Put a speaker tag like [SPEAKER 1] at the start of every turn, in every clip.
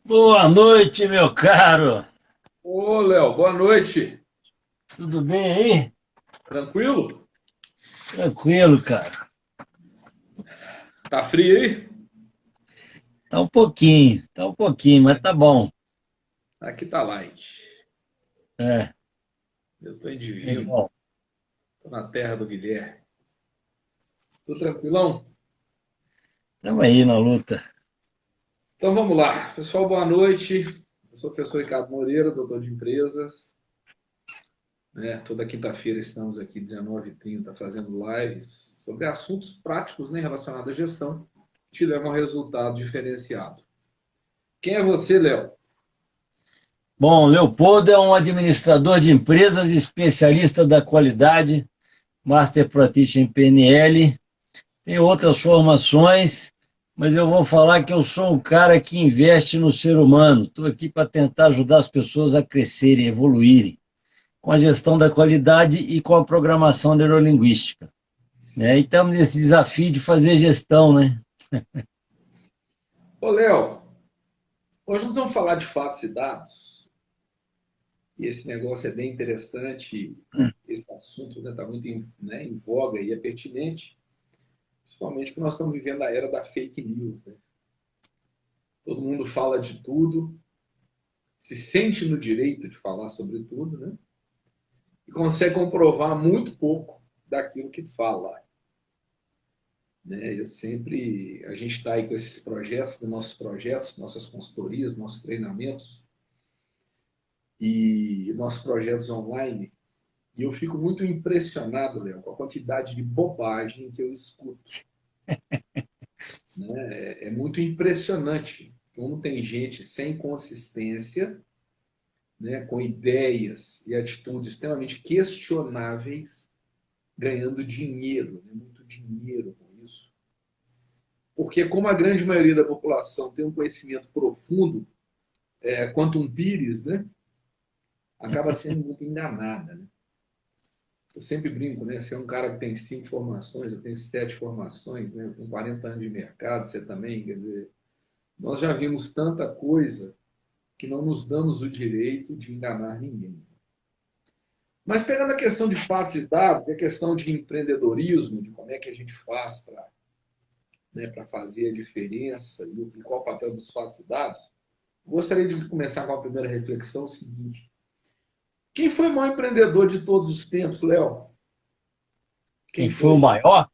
[SPEAKER 1] Boa noite, meu caro.
[SPEAKER 2] Ô, Léo, boa noite.
[SPEAKER 1] Tudo bem aí?
[SPEAKER 2] Tranquilo?
[SPEAKER 1] Tranquilo, cara.
[SPEAKER 2] Tá frio aí?
[SPEAKER 1] Tá um pouquinho, mas tá bom.
[SPEAKER 2] Aqui tá light.
[SPEAKER 1] É,
[SPEAKER 2] Eu tô em Divino,
[SPEAKER 1] legal.
[SPEAKER 2] tô na terra do Guilherme. Tô tranquilão?
[SPEAKER 1] Estamos aí na luta.
[SPEAKER 2] Então vamos lá. Pessoal, boa noite. Eu sou o professor Ricardo Moreira, doutor de empresas. Né? Toda quinta-feira estamos aqui, 19h30, fazendo lives sobre assuntos práticos, né, relacionados à gestão, que te levam a um resultado diferenciado. Quem é você, Léo?
[SPEAKER 1] Bom, Leopoldo é um administrador de empresas, especialista da qualidade, Master Practitioner em PNL. Tem outras formações, mas eu vou falar que eu sou um cara que investe no ser humano. Estou aqui para tentar ajudar as pessoas a crescerem, evoluírem, com a gestão da qualidade e com a programação neurolinguística. Né? E estamos nesse desafio de fazer gestão, né?
[SPEAKER 2] Ô, Léo, hoje nós vamos falar de fatos e dados. E esse negócio é bem interessante, esse assunto está muito em voga e é pertinente, principalmente porque nós estamos vivendo a era da fake news. Né? Todo mundo fala de tudo, se sente no direito de falar sobre tudo, né? E consegue comprovar muito pouco daquilo que fala. Né? A gente está aí com esses projetos, nossos projetos, nossas consultorias, nossos treinamentos e nossos projetos online. E eu fico muito impressionado, Léo, com a quantidade de bobagem que eu escuto. Né? É muito impressionante como tem gente sem consistência, né, com ideias e atitudes extremamente questionáveis, ganhando dinheiro, né, muito dinheiro com isso. Porque como a grande maioria da população tem um conhecimento profundo, quanto um pires, né, acaba sendo muito enganada. Né? Eu sempre brinco, né? Você é um cara que tem 5 formações, eu tenho 7 formações, né? Eu tenho 40 anos de mercado, você também, quer dizer, nós já vimos tanta coisa que não nos damos o direito de enganar ninguém. Mas pegando a questão de fatos e dados, a questão de empreendedorismo, de como é que a gente faz para, né, para fazer a diferença e qual o papel dos fatos e dados, gostaria de começar com a primeira reflexão seguinte. Quem foi o maior empreendedor de todos os tempos, Léo?
[SPEAKER 1] Quem
[SPEAKER 2] Quem
[SPEAKER 1] foi o
[SPEAKER 2] foi?
[SPEAKER 1] maior?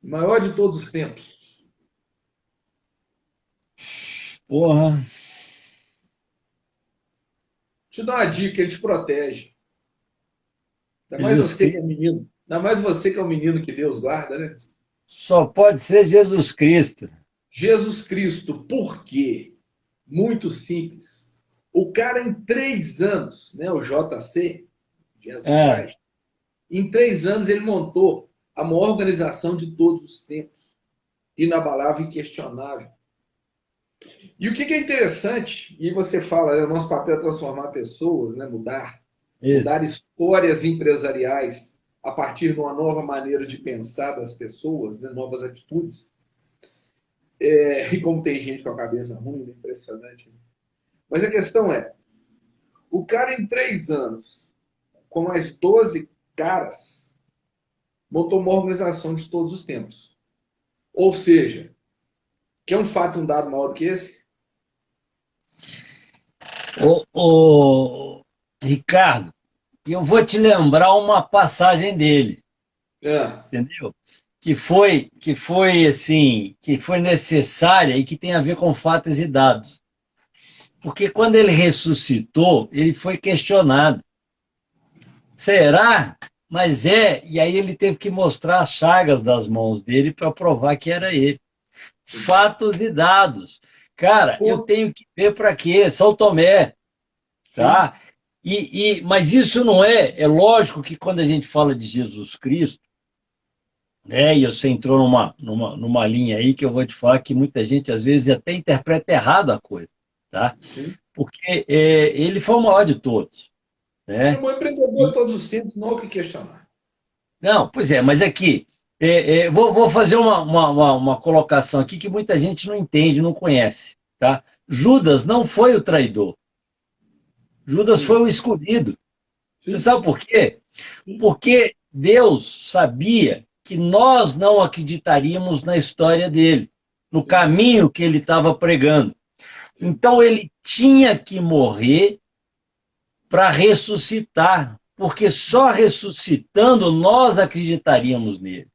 [SPEAKER 2] O maior de todos os tempos.
[SPEAKER 1] Porra,
[SPEAKER 2] Te dá uma dica, ele te protege. Ainda mais
[SPEAKER 1] Jesus
[SPEAKER 2] você que é
[SPEAKER 1] Cristo.
[SPEAKER 2] menino. Ainda mais você que é o menino que Deus guarda, né?
[SPEAKER 1] Só pode ser Jesus Cristo.
[SPEAKER 2] Jesus Cristo, por quê? Muito simples. O cara, em 3 anos, né, o JC, Jesus
[SPEAKER 1] Ah,
[SPEAKER 2] Christ, em 3 anos ele montou a maior organização de todos os tempos, inabalável e questionável. E o que é interessante, e você fala, né, o nosso papel é transformar pessoas, né,
[SPEAKER 1] isso.
[SPEAKER 2] mudar histórias empresariais a partir de uma nova maneira de pensar das pessoas, né, novas atitudes. E como tem gente com a cabeça ruim, é impressionante. Né? Mas a questão é, o cara em 3 anos, com mais 12 caras, montou uma organização de todos os tempos. Ou seja, que é um fato, um dado maior do que esse?
[SPEAKER 1] O Ricardo, eu vou te lembrar uma passagem dele,
[SPEAKER 2] É,
[SPEAKER 1] entendeu? Que foi assim, que foi necessária e que tem a ver com fatos e dados. Porque quando ele ressuscitou, ele foi questionado. Será? Mas é, e aí ele teve que mostrar as chagas das mãos dele para provar que era ele. Fatos e dados. Cara, eu
[SPEAKER 2] pô,
[SPEAKER 1] tenho que ver para quê? São Tomé,
[SPEAKER 2] sim,
[SPEAKER 1] tá? Mas isso não é. É lógico que quando a gente fala de Jesus Cristo, né, e você entrou numa linha aí que eu vou te falar que muita gente às vezes até interpreta errado a coisa, tá?
[SPEAKER 2] sim.
[SPEAKER 1] Porque ele foi o maior de todos,
[SPEAKER 2] É
[SPEAKER 1] né?
[SPEAKER 2] um empreendedor de
[SPEAKER 1] E,
[SPEAKER 2] todos os tempos, não há o que questionar.
[SPEAKER 1] não, pois é, mas aqui, vou fazer uma colocação aqui que muita gente não entende, não conhece. Tá? Judas não foi o traidor. Judas foi o escolhido. Você sabe por quê? Porque Deus sabia que nós não acreditaríamos na história dele, no caminho que ele estava pregando. Então ele tinha que morrer para ressuscitar, porque só ressuscitando nós acreditaríamos nele.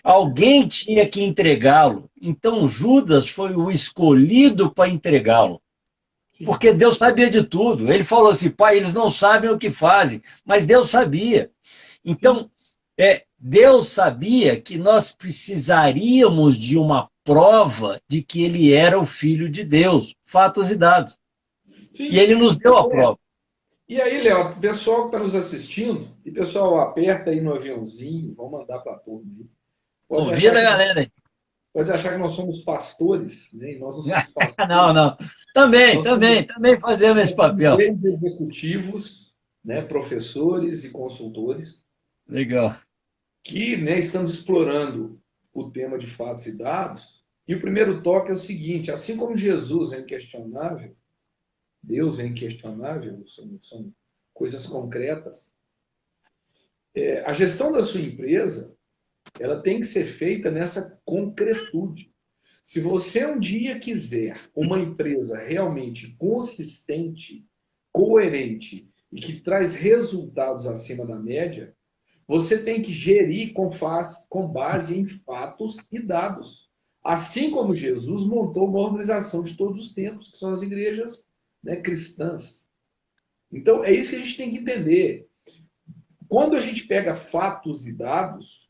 [SPEAKER 1] Alguém tinha que entregá-lo. Então Judas foi o escolhido para entregá-lo. Porque Deus sabia de tudo. Ele falou assim, pai, eles não sabem o que fazem, mas Deus sabia. Então, Deus sabia que nós precisaríamos de uma prova de que ele era o Filho de Deus, fatos e dados. Sim. E ele nos deu a prova.
[SPEAKER 2] E aí, Léo, o pessoal que está nos assistindo, e pessoal, aperta aí no aviãozinho, vamos mandar para a turma aí.
[SPEAKER 1] Convida a galera aí.
[SPEAKER 2] Pode achar que nós somos pastores, né? E nós não somos pastores.
[SPEAKER 1] Não. Também fazemos esse papel.
[SPEAKER 2] Executivos, né? Professores e consultores.
[SPEAKER 1] Legal.
[SPEAKER 2] Que, né, estamos explorando o tema de fatos e dados. E o primeiro toque é o seguinte, assim como Jesus é inquestionável, Deus é inquestionável, são coisas concretas, a gestão da sua empresa, ela tem que ser feita nessa concretude. Se você um dia quiser uma empresa realmente consistente, coerente e que traz resultados acima da média, você tem que gerir com base em fatos e dados. Assim como Jesus montou uma organização de todos os tempos, que são as igrejas, né, cristãs. Então, é isso que a gente tem que entender. Quando a gente pega fatos e dados,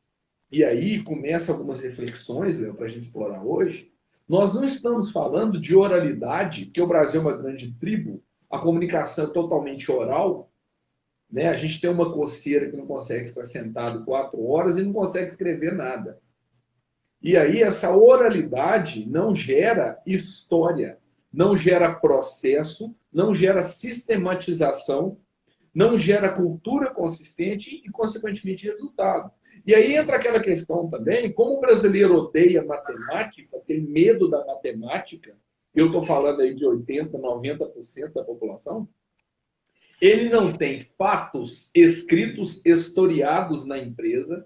[SPEAKER 2] e aí começa algumas reflexões, Léo, para a gente explorar hoje, nós não estamos falando de oralidade, porque o Brasil é uma grande tribo, a comunicação é totalmente oral, né? A gente tem uma coceira que não consegue ficar sentado 4 horas e não consegue escrever nada. E aí essa oralidade não gera história, não gera processo, não gera sistematização, não gera cultura consistente e, consequentemente, resultado. E aí entra aquela questão também, como o brasileiro odeia matemática, tem medo da matemática, eu estou falando aí de 80%, 90% da população, ele não tem fatos escritos, historiados na empresa,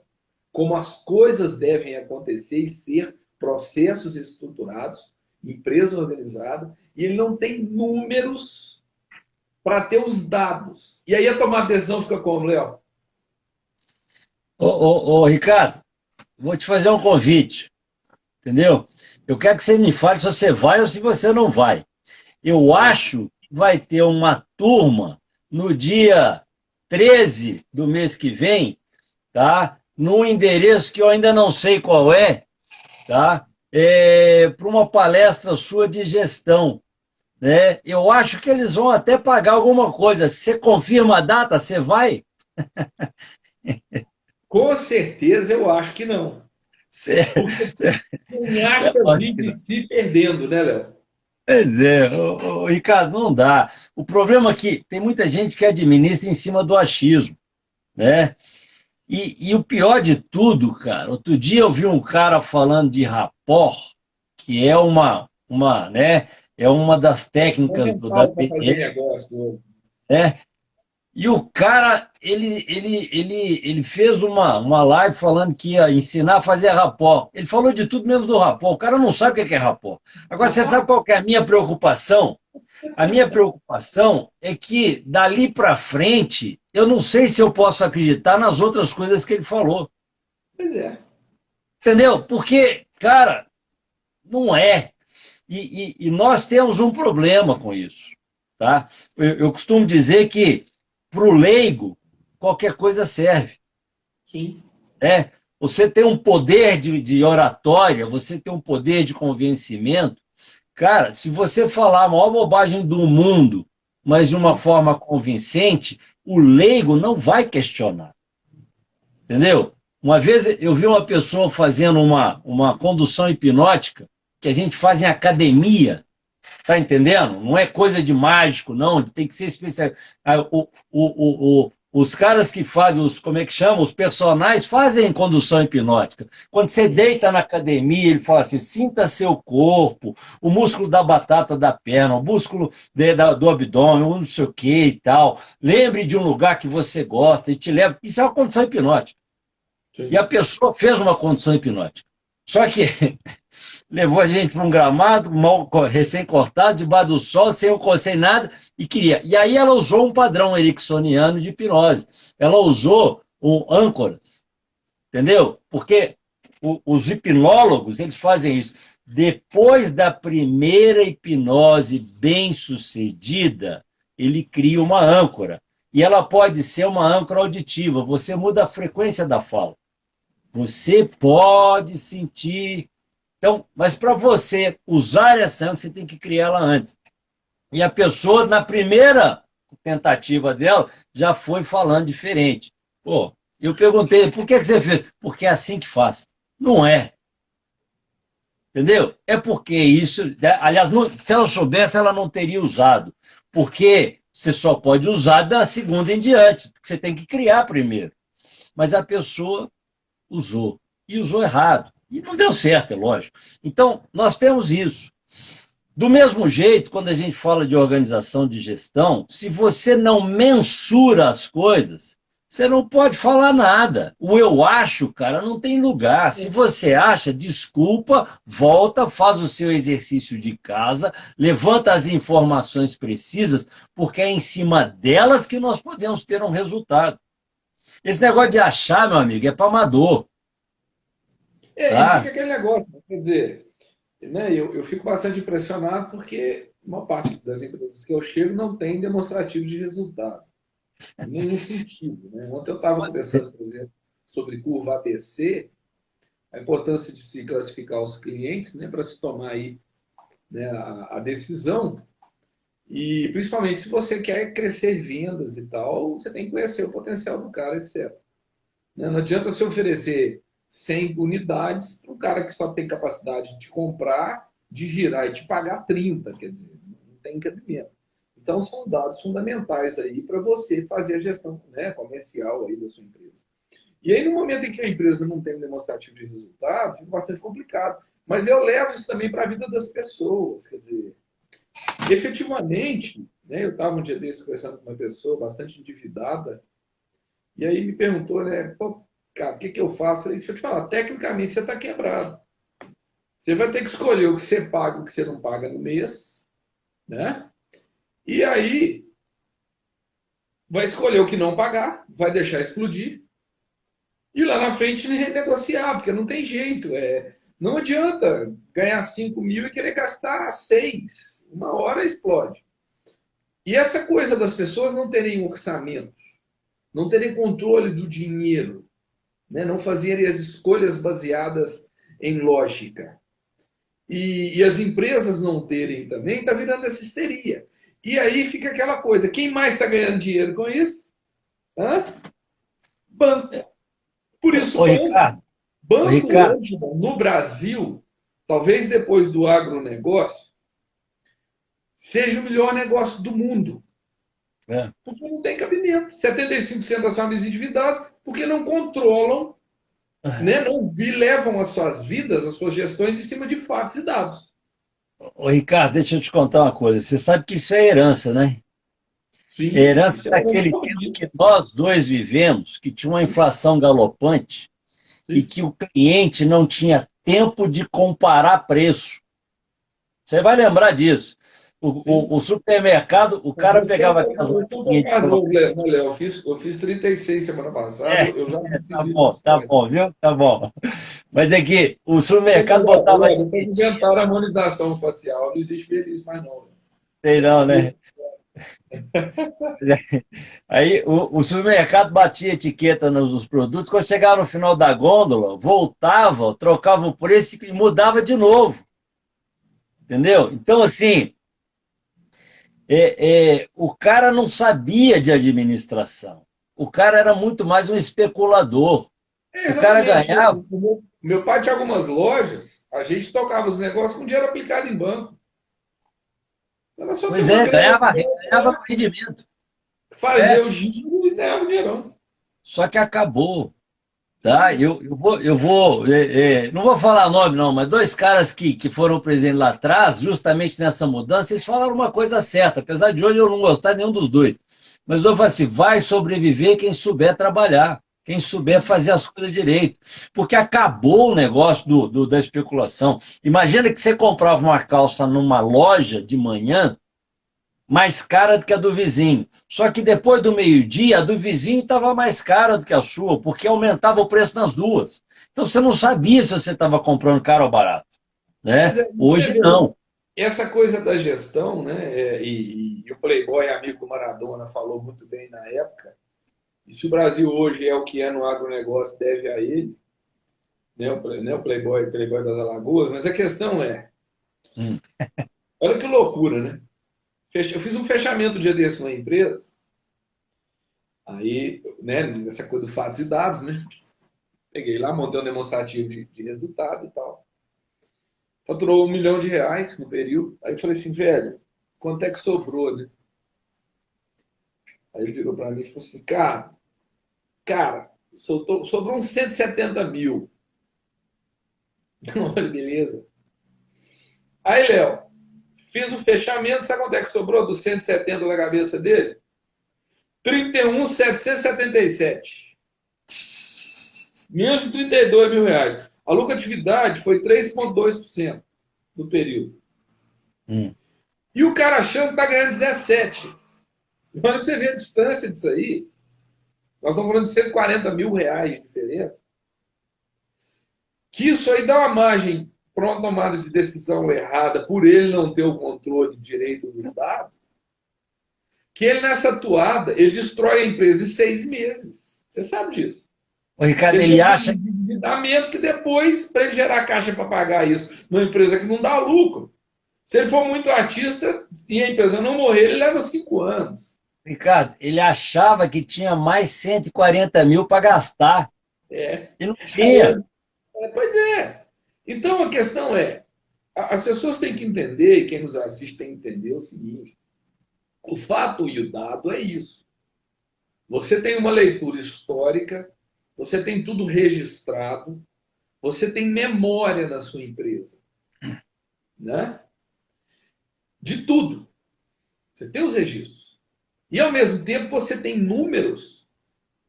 [SPEAKER 2] como as coisas devem acontecer e ser processos estruturados, empresa organizada, e ele não tem números para ter os dados. E aí a tomar decisão fica como, Léo?
[SPEAKER 1] Ricardo, vou te fazer um convite, entendeu? Eu quero que você me fale se você vai ou se você não vai. Eu acho que vai ter uma turma no dia 13 do mês que vem, tá? Num endereço que eu ainda não sei qual é, tá? Para uma palestra sua de gestão, né? Eu acho que eles vão até pagar alguma coisa. Você confirma a data? Você vai?
[SPEAKER 2] Com certeza eu acho que não. Quem acha vive se perdendo, né, Léo?
[SPEAKER 1] Pois é, Ricardo, não dá. O problema é que tem muita gente que administra em cima do achismo, né? E o pior de tudo, cara, outro dia eu vi um cara falando de rapport, que é né, é uma das técnicas da PNL, né? E o cara, ele fez uma live falando que ia ensinar a fazer rapport. Ele falou de tudo menos do rapport. O cara não sabe o que é rapport. Agora, você sabe qual que é a minha preocupação? A minha preocupação é que, dali para frente, eu não sei se eu posso acreditar nas outras coisas que ele falou.
[SPEAKER 2] Pois é.
[SPEAKER 1] Entendeu? Porque, cara, não é. E nós temos um problema com isso. Tá? Eu costumo dizer que para o leigo, qualquer coisa serve.
[SPEAKER 2] Sim.
[SPEAKER 1] Você tem um poder de oratória, você tem um poder de convencimento. Cara, se você falar a maior bobagem do mundo, mas de uma forma convincente, o leigo não vai questionar. Entendeu? Uma vez eu vi uma pessoa fazendo uma condução hipnótica, que a gente faz em academia. Tá entendendo? Não é coisa de mágico, não. Tem que ser especial. O Os caras que fazem os, como é que chama? Os personagens fazem condução hipnótica. Quando você deita na academia, ele fala assim, sinta seu corpo, o músculo da batata da perna, o músculo do abdômen, não sei o que e tal. Lembre de um lugar que você gosta e te leva. Isso é uma condução hipnótica.
[SPEAKER 2] Sim.
[SPEAKER 1] E a pessoa fez uma condução hipnótica. Só que levou a gente para um gramado, mal, recém-cortado, debaixo do sol, sem nada, e queria. E aí ela usou um padrão ericksoniano de hipnose. Ela usou âncoras, entendeu? Porque os hipnólogos, eles fazem isso. Depois da primeira hipnose bem-sucedida, ele cria uma âncora. E ela pode ser uma âncora auditiva. Você muda a frequência da fala. Você pode sentir. Então, mas para você usar essa âncora, você tem que criar ela antes. E a pessoa, na primeira tentativa dela, já foi falando diferente. Pô, eu perguntei, por que você fez? Porque é assim que faz. Não é. Entendeu? É porque isso... Aliás, se ela soubesse, ela não teria usado. Porque você só pode usar da segunda em diante. Porque você tem que criar primeiro. Mas a pessoa usou. E usou errado. E não deu certo, é lógico. Então, nós temos isso. Do mesmo jeito, quando a gente fala de organização de gestão, se você não mensura as coisas, você não pode falar nada. O eu acho, cara, não tem lugar. Se você acha, desculpa, volta, faz o seu exercício de casa, levanta as informações precisas, porque é em cima delas que nós podemos ter um resultado. Esse negócio de achar, meu amigo, é para amador.
[SPEAKER 2] E
[SPEAKER 1] Tá?
[SPEAKER 2] fica aquele negócio, quer dizer, né, eu fico bastante impressionado porque uma parte das empresas que eu chego não tem demonstrativo de resultado, em nenhum sentido. Né? Ontem eu estava conversando, por exemplo, sobre curva ABC, a importância de se classificar os clientes, né, para se tomar aí, né, a decisão. E principalmente se você quer crescer vendas e tal, você tem que conhecer o potencial do cara, etc. Né? Não adianta se oferecer 100 unidades para um cara que só tem capacidade de comprar, de girar e te pagar 30, quer dizer, não tem cabimento. Então, são dados fundamentais aí para você fazer a gestão, né, comercial aí da sua empresa. E aí, no momento em que a empresa não tem um demonstrativo de resultado, fica bastante complicado. Mas eu levo isso também para a vida das pessoas, quer dizer, efetivamente, né, eu estava um dia desse conversando com uma pessoa bastante endividada, e aí me perguntou, né, pô, cara, o que eu faço? Eu falei, deixa eu te falar, tecnicamente você está quebrado. Você vai ter que escolher o que você paga e o que você não paga no mês, né? E aí vai escolher o que não pagar, vai deixar explodir, e lá na frente renegociar, porque não tem jeito. Não adianta ganhar 5 mil e querer gastar 6. Uma hora explode. E essa coisa das pessoas não terem orçamento, não terem controle do dinheiro, né? Não fazerem as escolhas baseadas em lógica. E as empresas não terem também, está virando essa histeria. E aí fica aquela coisa, quem mais está ganhando dinheiro com isso? Hã? Banco. Por isso, banco hoje, no Brasil, talvez depois do agronegócio, seja o melhor negócio do mundo. Porque não tem cabimento. 75% das famílias endividadas, porque não controlam, né, não levam as suas vidas, as suas gestões em cima de fatos e dados.
[SPEAKER 1] Ô, Ricardo, deixa eu te contar uma coisa. Você sabe que isso é herança, né?
[SPEAKER 2] Sim,
[SPEAKER 1] Herança daquele tempo que nós dois vivemos, que tinha uma inflação galopante. Sim. E que o cliente não tinha tempo de comparar preço. Você vai lembrar disso. O supermercado, o cara pegava aquelas
[SPEAKER 2] latinhas. Eu fiz 36 semana passada, eu já consegui.
[SPEAKER 1] Tá bom, viu? Tá bom. Mas é que o supermercado botava...
[SPEAKER 2] Inventaram a harmonização facial, não existe feliz mais não.
[SPEAKER 1] Sei não, né? Aí o supermercado batia etiqueta nos produtos, quando chegava no final da gôndola, voltava, trocava o preço e mudava de novo. Entendeu? Então, assim, o cara não sabia de administração. O cara era muito mais um especulador. O cara ganhava...
[SPEAKER 2] Meu pai tinha algumas lojas, a gente tocava os negócios com dinheiro aplicado em banco.
[SPEAKER 1] Pois é, ganhava rendimento.
[SPEAKER 2] Fazer o giro ganhava dinheirão.
[SPEAKER 1] Só que acabou. Tá? Não vou falar nome, não, mas dois caras que foram presidentes lá atrás, justamente nessa mudança, eles falaram uma coisa certa, apesar de hoje eu não gostar de nenhum dos dois. Mas eu falo assim: vai sobreviver quem souber trabalhar, quem souber fazer as coisas direito. Porque acabou o negócio da especulação. Imagina que você comprava uma calça numa loja de manhã mais cara do que a do vizinho. Só que depois do meio-dia, a do vizinho estava mais cara do que a sua, porque aumentava o preço nas duas. Então você não sabia se você estava comprando caro ou barato,
[SPEAKER 2] Mas
[SPEAKER 1] né? Hoje não.
[SPEAKER 2] essa coisa da gestão, né? E o Playboy, amigo do Maradona, falou muito bem na época. E se o Brasil hoje é o que é no agronegócio, deve a ele, né? O Playboy das Alagoas, mas a questão é,
[SPEAKER 1] Hum.
[SPEAKER 2] olha que loucura, né? Eu fiz um fechamento um dia desse numa empresa, aí, né, nessa coisa do fatos e dados, né? Peguei lá, montei um demonstrativo de resultado e tal. Faturou R$ 1 milhão no período. Aí eu falei assim, velho, quanto é que sobrou, né? Aí ele virou para mim e falou assim, cara, sobrou uns 170 mil. Olha, beleza. Aí, Léo, fiz o fechamento, sabe quanto é que sobrou dos 170 da cabeça dele? 31.777. Menos de R$ 32 mil. A lucratividade foi 3,2% no período. E o cara achando que está ganhando 17. Olha para você ver a distância disso aí. Nós estamos falando de R$ 140 mil de diferença. Que isso aí dá uma margem para uma tomada de decisão errada por ele não ter o controle direito dos dados. Que ele, nessa toada, ele destrói a empresa em 6 meses. Você sabe disso.
[SPEAKER 1] O Ricardo, ele acha.
[SPEAKER 2] De endividamento que depois, para ele gerar caixa para pagar isso numa empresa que não dá lucro. Se ele for muito artista e a empresa não morrer, ele leva 5 anos.
[SPEAKER 1] Ricardo, ele achava que tinha mais 140 mil para gastar.
[SPEAKER 2] É.
[SPEAKER 1] E não tinha.
[SPEAKER 2] Pois é. Então a questão é, as pessoas têm que entender, e quem nos assiste tem que entender o seguinte: o fato e o dado é isso. Você tem uma leitura histórica, você tem tudo registrado, você tem memória na sua empresa, né? De tudo. Você tem os registros. E ao mesmo tempo você tem números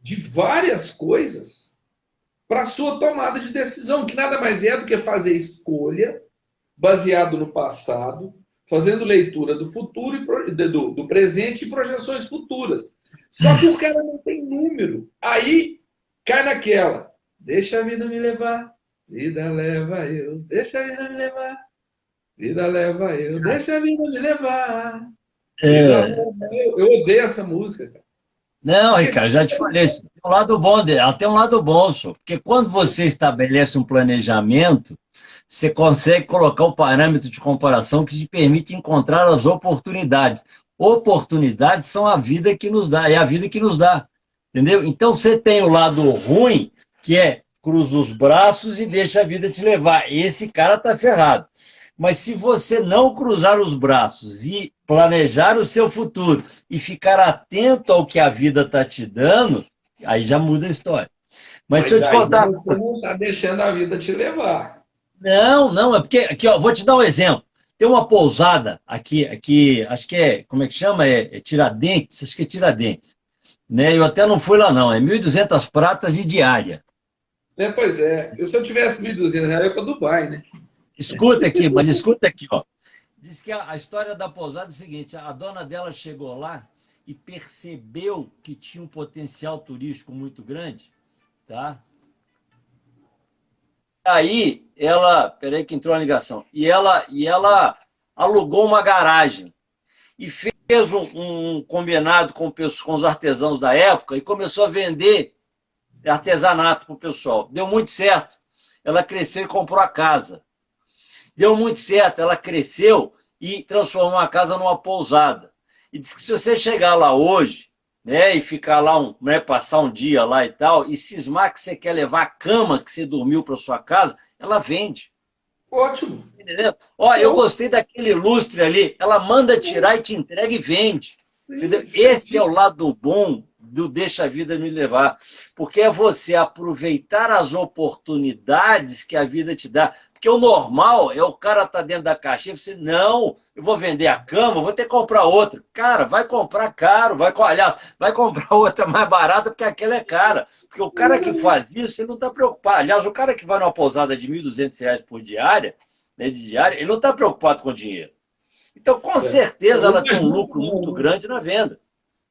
[SPEAKER 2] de várias coisas para a sua tomada de decisão, que nada mais é do que fazer escolha baseado no passado, fazendo leitura do futuro, do presente e projeções futuras. Só que o cara não tem número. Aí cai naquela. Deixa a vida me levar, vida leva eu. Deixa a vida me levar, vida leva eu. Deixa a vida me levar. Vida leva eu. Eu odeio essa música, cara.
[SPEAKER 1] Não, Ricardo, já te falei, isso tem um lado bom, até um lado bom, só, porque quando você estabelece um planejamento, você consegue colocar o parâmetro de comparação que te permite encontrar as oportunidades. Oportunidades são a vida que nos dá, é a vida que nos dá, entendeu? Então você tem o lado ruim, que é cruza os braços e deixa a vida te levar. Esse cara tá ferrado. Mas se você não cruzar os braços e planejar o seu futuro e ficar atento ao que a vida está te dando, aí já muda a história. Mas se eu te contar.
[SPEAKER 2] Você não está deixando a vida te levar.
[SPEAKER 1] Não, é porque, aqui, ó, vou te dar um exemplo. Tem uma pousada aqui, acho que é, como é que chama? É Tiradentes, acho que é Tiradentes. Né? Eu até não fui lá, não, é 1.200 pratas de diária.
[SPEAKER 2] Pois é, se eu tivesse R$ 1.200, eu ia para Dubai, né?
[SPEAKER 1] Escuta aqui, ó. Diz que a história da pousada é o seguinte: a dona dela chegou lá e percebeu que tinha um potencial turístico muito grande, tá? Aí peraí que entrou a ligação, e ela alugou uma garagem e fez um combinado com os artesãos da época e começou a vender artesanato para o pessoal. Deu muito certo. Ela cresceu e comprou a casa. Deu muito certo, ela cresceu e transformou a casa numa pousada. E diz que se você chegar lá hoje, né, e ficar lá, passar um dia lá e tal, e cismar que você quer levar a cama que você dormiu para sua casa, ela vende.
[SPEAKER 2] Ótimo.
[SPEAKER 1] Entendeu? Ó, eu gostei daquele lustre ali, ela manda tirar e te entrega e vende. Entendeu? Esse é o lado bom do deixa a vida me levar. Porque é você aproveitar as oportunidades que a vida te dá. Porque o normal é o cara estar dentro da caixinha e você, não, eu vou vender a cama, vou ter que comprar outra. Cara, vai comprar caro, aliás, vai comprar outra mais barata porque aquela é cara. Porque o cara que faz isso, ele não está preocupado. Aliás, o cara que vai numa pousada de R$ 1.200 por diária, né, de diária, ele não está preocupado com dinheiro. Então, com certeza, ela tem um lucro muito grande na venda.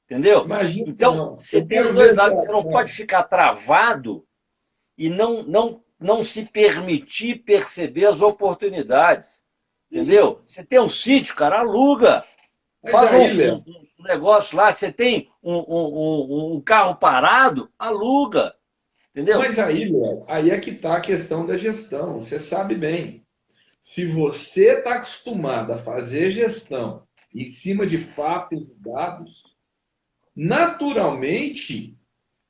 [SPEAKER 1] Entendeu?
[SPEAKER 2] Imagina que
[SPEAKER 1] Então,
[SPEAKER 2] não.
[SPEAKER 1] você
[SPEAKER 2] Eu
[SPEAKER 1] tem os
[SPEAKER 2] quero
[SPEAKER 1] dois
[SPEAKER 2] ver
[SPEAKER 1] lados. Você
[SPEAKER 2] essa.
[SPEAKER 1] não pode ficar travado e não se permitir perceber as oportunidades. Entendeu? Você tem um sítio, cara, aluga.
[SPEAKER 2] Mas
[SPEAKER 1] Faz
[SPEAKER 2] aí, Léo,
[SPEAKER 1] um negócio lá. Você tem um carro parado, aluga. Entendeu?
[SPEAKER 2] aí é que está a questão da gestão. Você sabe bem. Se você está acostumado a fazer gestão em cima de fatos e dados, naturalmente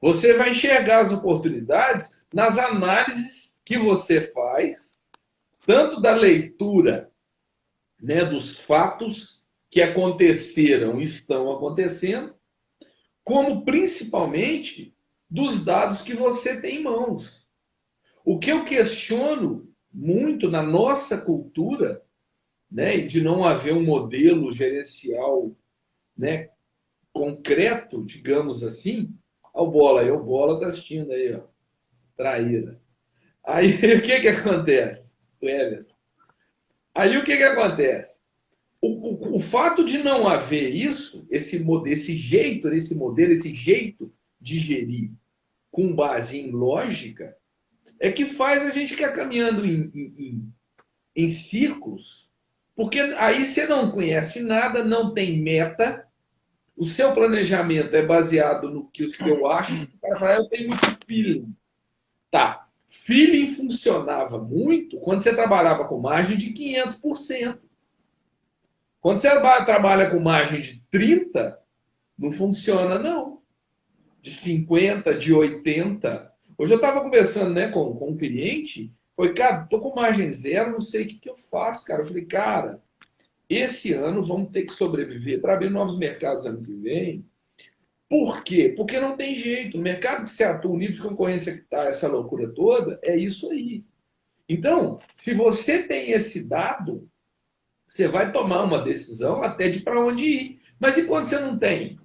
[SPEAKER 2] você vai enxergar as oportunidades nas análises que você faz, tanto da leitura, né, dos fatos que aconteceram e estão acontecendo, como principalmente dos dados que você tem em mãos. O que eu questiono muito na nossa cultura, né, de não haver um modelo gerencial, né, concreto, digamos assim, ao bola, aí o bola tá assistindo aí, ó, traíra. Aí o que que acontece? Aí o que que acontece? O fato de não haver isso, esse jeito, esse modelo, esse jeito de gerir com base em lógica, é que faz a gente ficar caminhando em círculos, porque aí você não conhece nada, não tem meta, o seu planejamento é baseado no que eu acho, o cara fala, eu tenho muito feeling. Tá, feeling funcionava muito quando você trabalhava com margem de 500%. Quando você trabalha com margem de 30%, não funciona não. De 50%, de 80%. Hoje eu estava conversando, né, com um cliente, foi, cara, tô com margem zero, não sei o que eu faço, cara. Eu falei, cara, esse ano vamos ter que sobreviver para abrir novos mercados ano que vem. Por quê? Porque não tem jeito. O mercado que você atua, o nível de concorrência que está, essa loucura toda, é isso aí. Então, se você tem esse dado, você vai tomar uma decisão até de para onde ir. Mas e quando você não tem?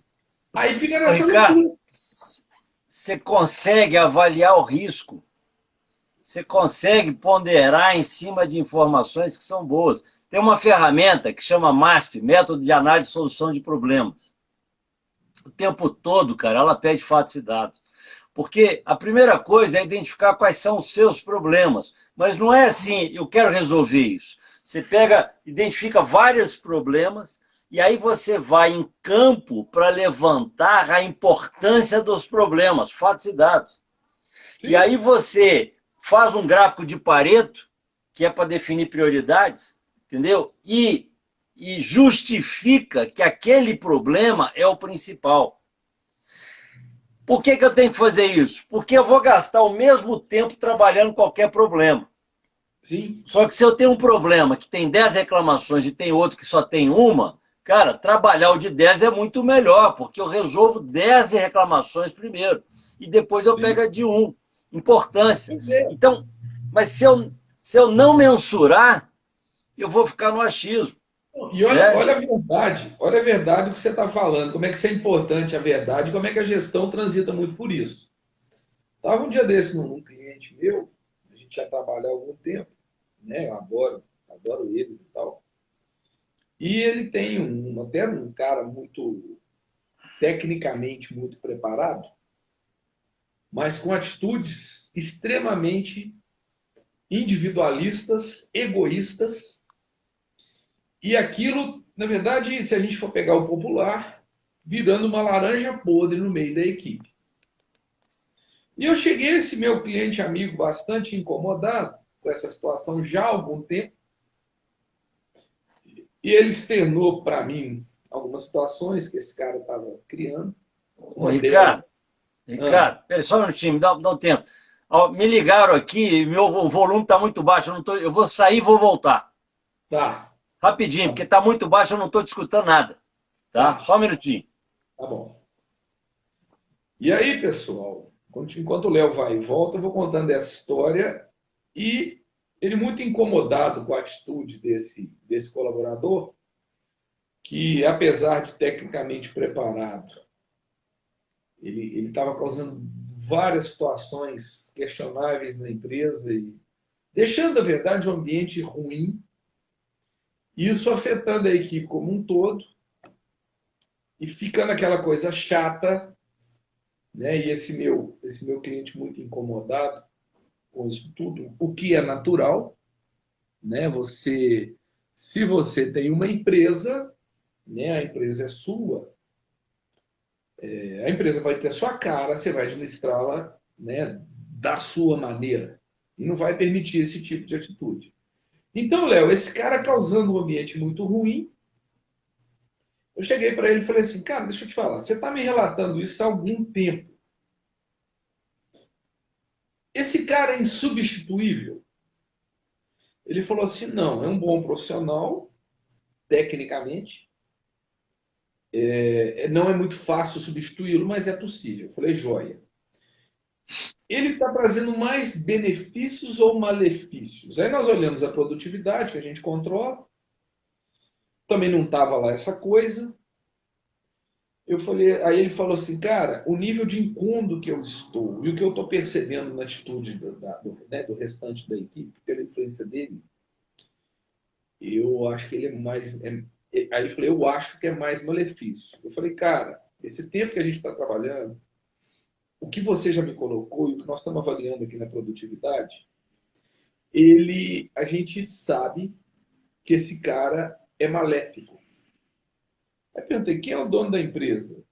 [SPEAKER 2] Aí fica
[SPEAKER 1] Ô,
[SPEAKER 2] nessa
[SPEAKER 1] Ricardo,
[SPEAKER 2] loucura.
[SPEAKER 1] você consegue avaliar o risco. Você consegue ponderar em cima de informações que são boas. Tem uma ferramenta que chama MASP, Método de Análise e Solução de Problemas. O tempo todo, cara, ela pede fatos e dados. Porque a primeira coisa é identificar quais são os seus problemas. Mas não é assim, eu quero resolver isso. Você pega, identifica vários problemas e aí você vai em campo para levantar a importância dos problemas, fatos e dados.
[SPEAKER 2] Sim.
[SPEAKER 1] E aí você faz um gráfico de Pareto, que é para definir prioridades, entendeu? E justifica que aquele problema é o principal. Por que eu tenho que fazer isso? Porque eu vou gastar o mesmo tempo trabalhando qualquer problema.
[SPEAKER 2] Sim.
[SPEAKER 1] Só que se eu tenho um problema que tem 10 reclamações e tem outro que só tem uma, cara, trabalhar o de 10 é muito melhor, porque eu resolvo 10 reclamações primeiro. E depois eu pego a de um. Importância. Então, mas se eu não mensurar, eu vou ficar no achismo.
[SPEAKER 2] E olha a verdade que você está falando, como é que isso é importante a verdade, como é que a gestão transita muito por isso. Estava um dia desse num cliente meu, a gente já trabalha há algum tempo, né? Eu adoro eles e tal. E ele tem até um cara muito, tecnicamente muito preparado, mas com atitudes extremamente individualistas, egoístas. E aquilo, na verdade, se a gente for pegar o popular, virando uma laranja podre no meio da equipe. E eu cheguei a esse meu cliente amigo bastante incomodado com essa situação já há algum tempo. E ele externou para mim algumas situações que esse cara estava criando.
[SPEAKER 1] Ô,
[SPEAKER 2] Uma
[SPEAKER 1] Ricardo,
[SPEAKER 2] delas.
[SPEAKER 1] pera só um minutinho, dá um tempo. Ó, me ligaram aqui, meu volume está muito baixo, eu vou sair e vou voltar.
[SPEAKER 2] Tá.
[SPEAKER 1] Rapidinho, porque está muito baixo, eu não estou te escutando nada. Tá?
[SPEAKER 2] Tá.
[SPEAKER 1] Só um minutinho.
[SPEAKER 2] Tá bom. E aí, pessoal, enquanto o Léo vai e volta, eu vou contando essa história e ele muito incomodado com a atitude desse colaborador, que apesar de tecnicamente preparado, ele estava causando várias situações questionáveis na empresa e deixando, na verdade, um ambiente ruim, isso afetando a equipe como um todo e ficando aquela coisa chata, né? E esse meu cliente muito incomodado com isso tudo, o que é natural, né? Se você tem uma empresa, né? A empresa é sua, a empresa vai ter a sua cara, você vai administrá-la, né? Da sua maneira e não vai permitir esse tipo de atitude. Então, Léo, esse cara causando um ambiente muito ruim, eu cheguei para ele e falei assim, cara, deixa eu te falar, você está me relatando isso há algum tempo. Esse cara é insubstituível? Ele falou assim, não, é um bom profissional, tecnicamente, não é muito fácil substituí-lo, mas é possível. Eu falei, joia. Ele está trazendo mais benefícios ou malefícios? Aí nós olhamos a produtividade, que a gente controla, também não estava lá essa coisa. Eu falei, aí ele falou assim, cara, o nível de incômodo que eu estou e o que eu estou percebendo na atitude do restante da equipe, pela influência dele, eu acho que ele é mais. Aí eu falei, eu acho que é mais malefício. Eu falei, cara, esse tempo que a gente está trabalhando, o que você já me colocou e o que nós estamos avaliando aqui na produtividade, a gente sabe que esse cara é maléfico. Aí perguntei, quem é o dono da empresa?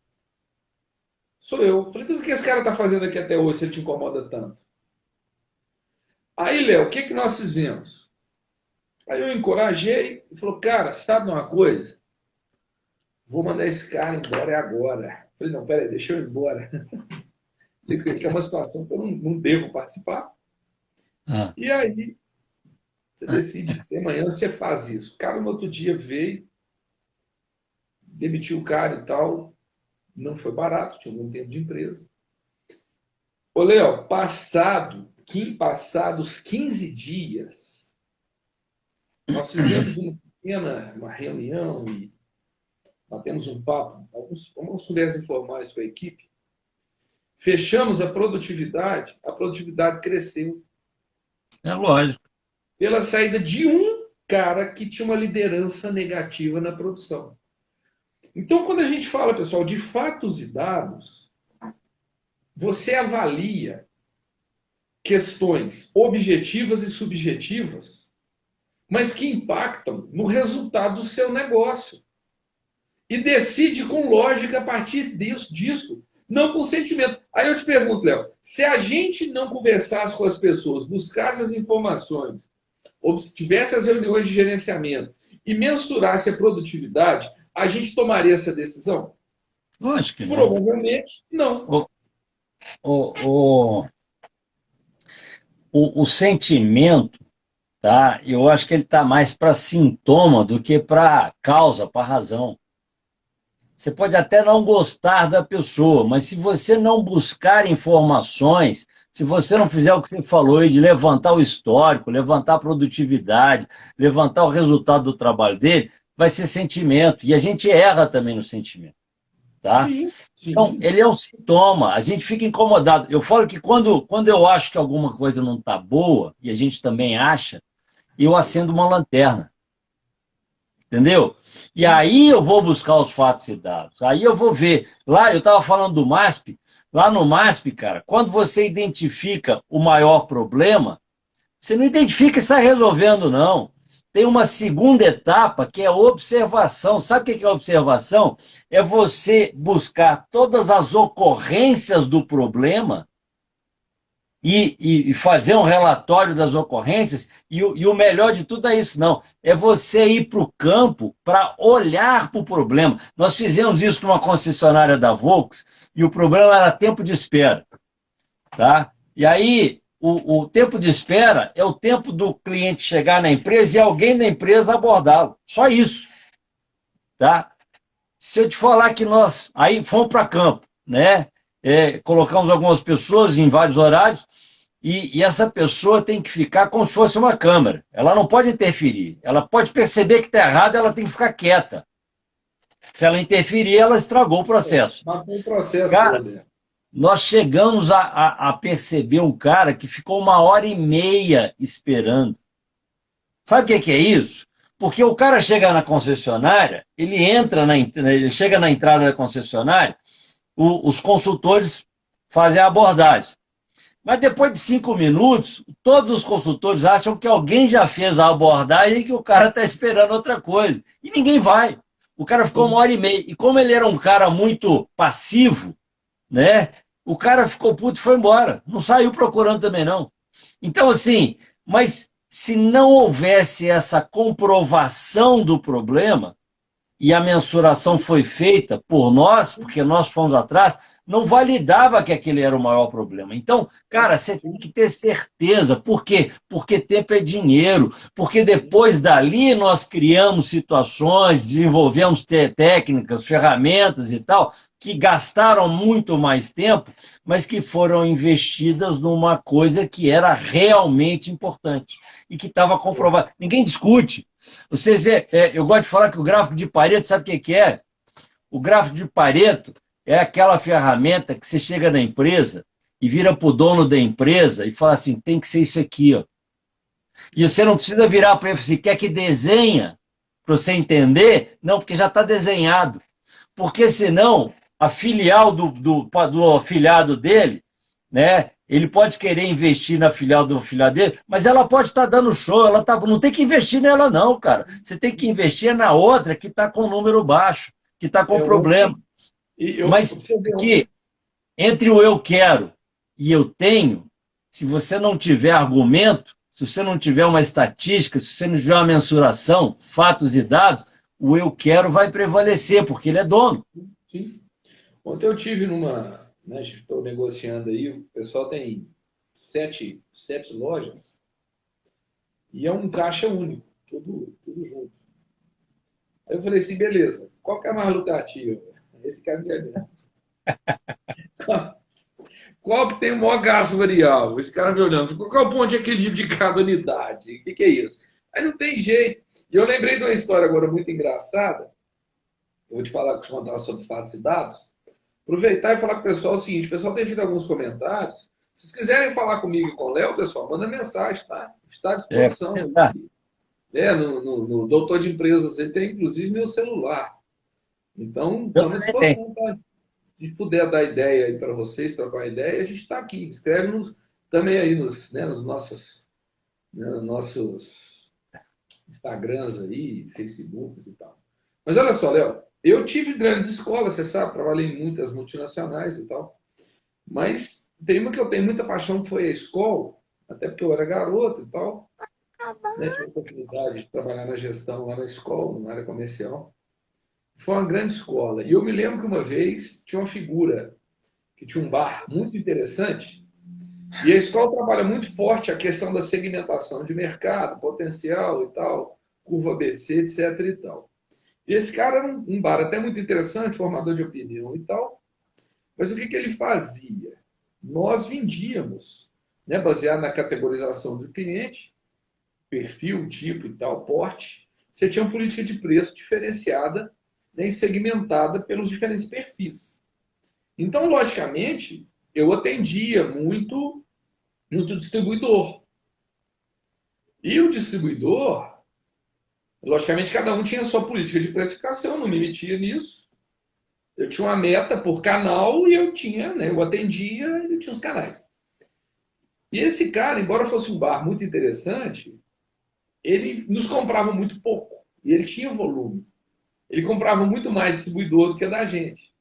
[SPEAKER 2] Sou eu. Falei, então o que esse cara está fazendo aqui até hoje se ele te incomoda tanto? Aí, Léo, o que nós fizemos? Aí eu encorajei e falou, cara, sabe uma coisa? Vou mandar esse cara embora agora. Falei, não, peraí, deixa eu ir embora. Que é uma situação que eu não devo participar.
[SPEAKER 1] Ah.
[SPEAKER 2] E aí, você decide, se amanhã você faz isso. O cara, no outro dia, veio, demitiu o cara e tal. Não foi barato, tinha algum tempo de empresa. Ô, Léo, passados 15 dias, nós fizemos uma reunião e batemos um papo, algumas conversas informais com a equipe. Fechamos a produtividade cresceu.
[SPEAKER 1] É lógico.
[SPEAKER 2] Pela saída de um cara que tinha uma liderança negativa na produção. Então, quando a gente fala, pessoal, de fatos e dados, você avalia questões objetivas e subjetivas, mas que impactam no resultado do seu negócio. E decide com lógica a partir disso, não com sentimento. Aí eu te pergunto, Léo, se a gente não conversasse com as pessoas, buscasse as informações, ou se tivesse as reuniões de gerenciamento e mensurasse a produtividade, a gente tomaria essa decisão?
[SPEAKER 1] Lógico que não.
[SPEAKER 2] Provavelmente não.
[SPEAKER 1] O sentimento, tá? Eu acho que ele está mais para sintoma do que para causa, para razão. Você pode até não gostar da pessoa, mas se você não buscar informações, se você não fizer o que você falou aí, de levantar o histórico, levantar a produtividade, levantar o resultado do trabalho dele, vai ser sentimento. E a gente erra também no sentimento. Tá?
[SPEAKER 2] Sim.
[SPEAKER 1] Então, ele é um sintoma, a gente fica incomodado. Eu falo que quando eu acho que alguma coisa não está boa, e a gente também acha, eu acendo uma lanterna. Entendeu? E aí eu vou buscar os fatos e dados. Aí eu vou ver. Lá, eu estava falando do MASP. Lá no MASP, cara, quando você identifica o maior problema, você não identifica e sai resolvendo, não. Tem uma segunda etapa que é a observação. Sabe o que é a observação? É você buscar todas as ocorrências do problema e fazer um relatório das ocorrências, e o melhor de tudo é isso, não. É você ir para o campo para olhar para o problema. Nós fizemos isso numa concessionária da Volks, e o problema era tempo de espera. Tá? E aí, o tempo de espera é o tempo do cliente chegar na empresa e alguém da empresa abordá-lo. Só isso. Tá? Se eu te falar que nós aí fomos para campo, né? colocamos algumas pessoas em vários horários, e essa pessoa tem que ficar como se fosse uma câmera. Ela não pode interferir. Ela pode perceber que está errado, ela tem que ficar quieta. Se ela interferir, ela estragou o processo.
[SPEAKER 2] Matou o processo
[SPEAKER 1] Cara,
[SPEAKER 2] todo.
[SPEAKER 1] nós chegamos a perceber um cara que ficou 1h30 esperando. Sabe o que é isso? Porque o cara chega na concessionária, ele chega na entrada da concessionária, os consultores fazem a abordagem. Mas depois de 5 minutos, todos os consultores acham que alguém já fez a abordagem e que o cara está esperando outra coisa. E ninguém vai. O cara ficou 1h30. E como ele era um cara muito passivo, né? O cara ficou puto e foi embora. Não saiu procurando também, não. Então, assim, mas se não houvesse essa comprovação do problema, e a mensuração foi feita por nós, porque nós fomos atrás, não validava que aquele era o maior problema. Então, cara, você tem que ter certeza. Por quê? Porque tempo é dinheiro. Porque depois dali nós criamos situações, desenvolvemos técnicas, ferramentas e tal, que gastaram muito mais tempo, mas que foram investidas numa coisa que era realmente importante e que estava comprovado. Ninguém discute. Vocês, eu gosto de falar que o gráfico de Pareto, sabe o que é? O gráfico de Pareto é aquela ferramenta que você chega na empresa e vira para o dono da empresa e fala assim, tem que ser isso aqui, ó. E você não precisa virar para ele e falar assim, quer que desenha para você entender? Não, porque já está desenhado. Porque senão a filial do afiliado dele, né? Ele pode querer investir na filial do afiliado dele, mas ela pode estar dando show, não tem que investir nela não, cara. Você tem que investir na outra que está com número baixo, que está com problema. Mas aqui, entre o eu quero e eu tenho, se você não tiver argumento, se você não tiver uma estatística, se você não tiver uma mensuração, fatos e dados, o eu quero vai prevalecer, porque ele é dono.
[SPEAKER 2] Sim. Ontem eu tive numa, né, estou negociando aí, o pessoal tem sete lojas e é um caixa único, tudo junto. Aí eu falei assim, beleza, qual que é a mais lucrativa? Esse cara me olhando. Qual que tem o maior gasto variável? Esse cara me olhando. Qual é o ponto de equilíbrio de cada unidade? O que é isso? Aí não tem jeito. E eu lembrei de uma história agora muito engraçada. Eu vou te contar sobre fatos e dados. Aproveitar e falar com o pessoal o seguinte: o pessoal tem feito alguns comentários. Se vocês quiserem falar comigo e com o Léo, pessoal, manda mensagem, tá? Está à disposição. No Doutor de Empresas, ele tem inclusive meu celular. Então, estamos à disposição, tá? Se puder dar ideia aí para vocês, trocar uma ideia, a gente está aqui. Escreve-nos também aí nos nossos Instagrams aí, Facebooks e tal. Mas olha só, Léo, eu tive grandes escolas, você sabe, trabalhei em muitas multinacionais e tal, mas tem uma que eu tenho muita paixão, que foi a escola, até porque eu era garoto e tal, né, tive a oportunidade de trabalhar na gestão lá na escola, na área comercial. Foi uma grande escola. E eu me lembro que uma vez tinha uma figura que tinha um bar muito interessante, e a escola trabalha muito forte a questão da segmentação de mercado, potencial e tal, curva ABC, etc. e tal. E esse cara era um bar até muito interessante, formador de opinião e tal, mas o que ele fazia? Nós vendíamos, né, baseado na categorização do cliente, perfil, tipo e tal, porte, você tinha uma política de preço diferenciada, né, segmentada pelos diferentes perfis. Então, logicamente, eu atendia muito distribuidor. E o distribuidor, logicamente, cada um tinha a sua política de precificação, não me metia nisso. Eu tinha uma meta por canal e eu tinha, né, eu atendia e eu tinha os canais. E esse cara, embora fosse um bar muito interessante, ele nos comprava muito pouco. E ele tinha volume. Ele comprava muito mais distribuidor do que da gente.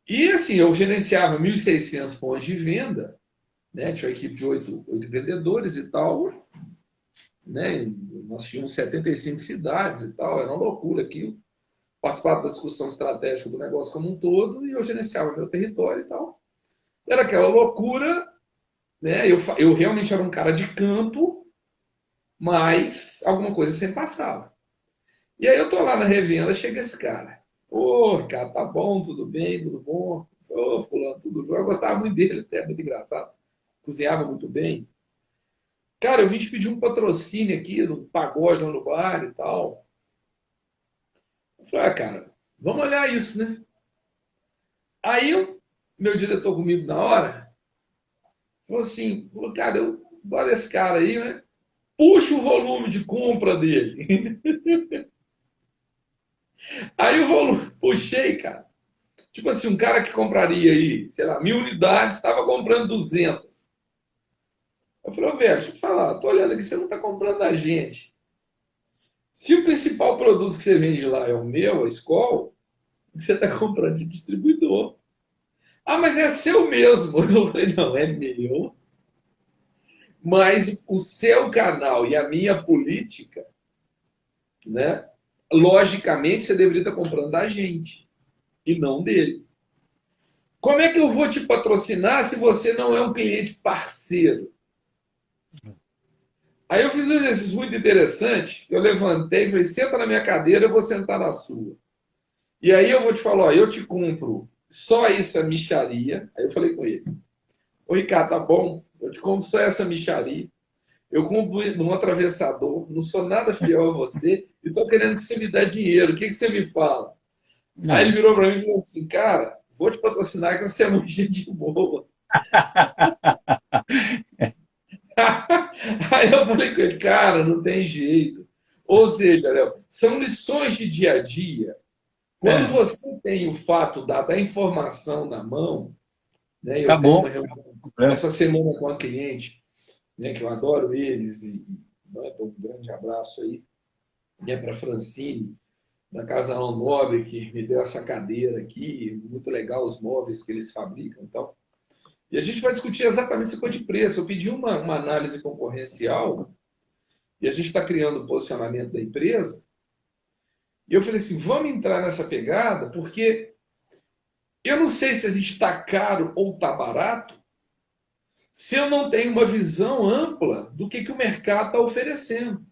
[SPEAKER 2] E assim, eu gerenciava 1.600 pontos de venda, né? Tinha uma equipe de 8 vendedores e tal, né? Nós tínhamos 75 cidades e tal, era uma loucura aquilo. Participava da discussão estratégica do negócio como um todo e eu gerenciava meu território e tal. Era aquela loucura, né? Eu realmente era um cara de campo, mas alguma coisa sempre passava. E aí eu tô lá na revenda, chega esse cara. Ô, cara, tá bom, tudo bem, tudo bom? Ô, fulano, tudo jóia. Eu gostava muito dele, até muito engraçado. Cozinhava muito bem. Cara, eu vim te pedir um patrocínio aqui, um pagode lá no bar e tal. Eu falei, cara, vamos olhar isso, né? Aí, meu diretor comigo na hora, falou assim, cara, olha esse cara aí, né? Puxa o volume de compra dele. Aí o volume, puxei, cara. Tipo assim, um cara que compraria aí, sei lá, 1.000 unidades, estava comprando 200. Eu falei, velho, deixa eu te falar, tô olhando aqui, você não está comprando da gente. Se o principal produto que você vende lá é o meu, a Skol, você está comprando de distribuidor. Ah, mas é seu mesmo. Eu falei, não, é meu, mas o seu canal e a minha política, né? Logicamente, você deveria estar comprando da gente e não dele. Como é que eu vou te patrocinar se você não é um cliente parceiro? Aí eu fiz um exercício muito interessante, eu levantei e falei, senta na minha cadeira, eu vou sentar na sua. E aí eu vou te falar, ó, eu te compro só essa mixaria. Aí eu falei com ele, ô Ricardo, tá bom, eu te compro só essa mixaria. Eu compro num atravessador, não sou nada fiel a você e tô querendo que você me dê dinheiro. O que você me fala? Aí ele
[SPEAKER 1] Não.
[SPEAKER 2] virou para mim e falou assim, cara, vou te patrocinar que você é muito gente boa. Aí eu falei com ele, cara, não tem jeito. Ou seja, Léo, são lições de dia a dia. Quando
[SPEAKER 1] É,
[SPEAKER 2] você tem o fato da informação na mão, né, eu tenho uma
[SPEAKER 1] acabou.
[SPEAKER 2] reunião
[SPEAKER 1] É.
[SPEAKER 2] essa semana com uma cliente, né, que eu adoro eles, né, um grande abraço aí, né, para a Francine, da Casa Nobre, que me deu essa cadeira aqui, muito legal os móveis que eles fabricam e tal. E a gente vai discutir exatamente essa coisa de preço. Eu pedi uma análise concorrencial e a gente está criando o posicionamento da empresa. E eu falei assim: vamos entrar nessa pegada, porque eu não sei se a gente está caro ou está barato, se eu não tenho uma visão ampla do que o mercado está oferecendo.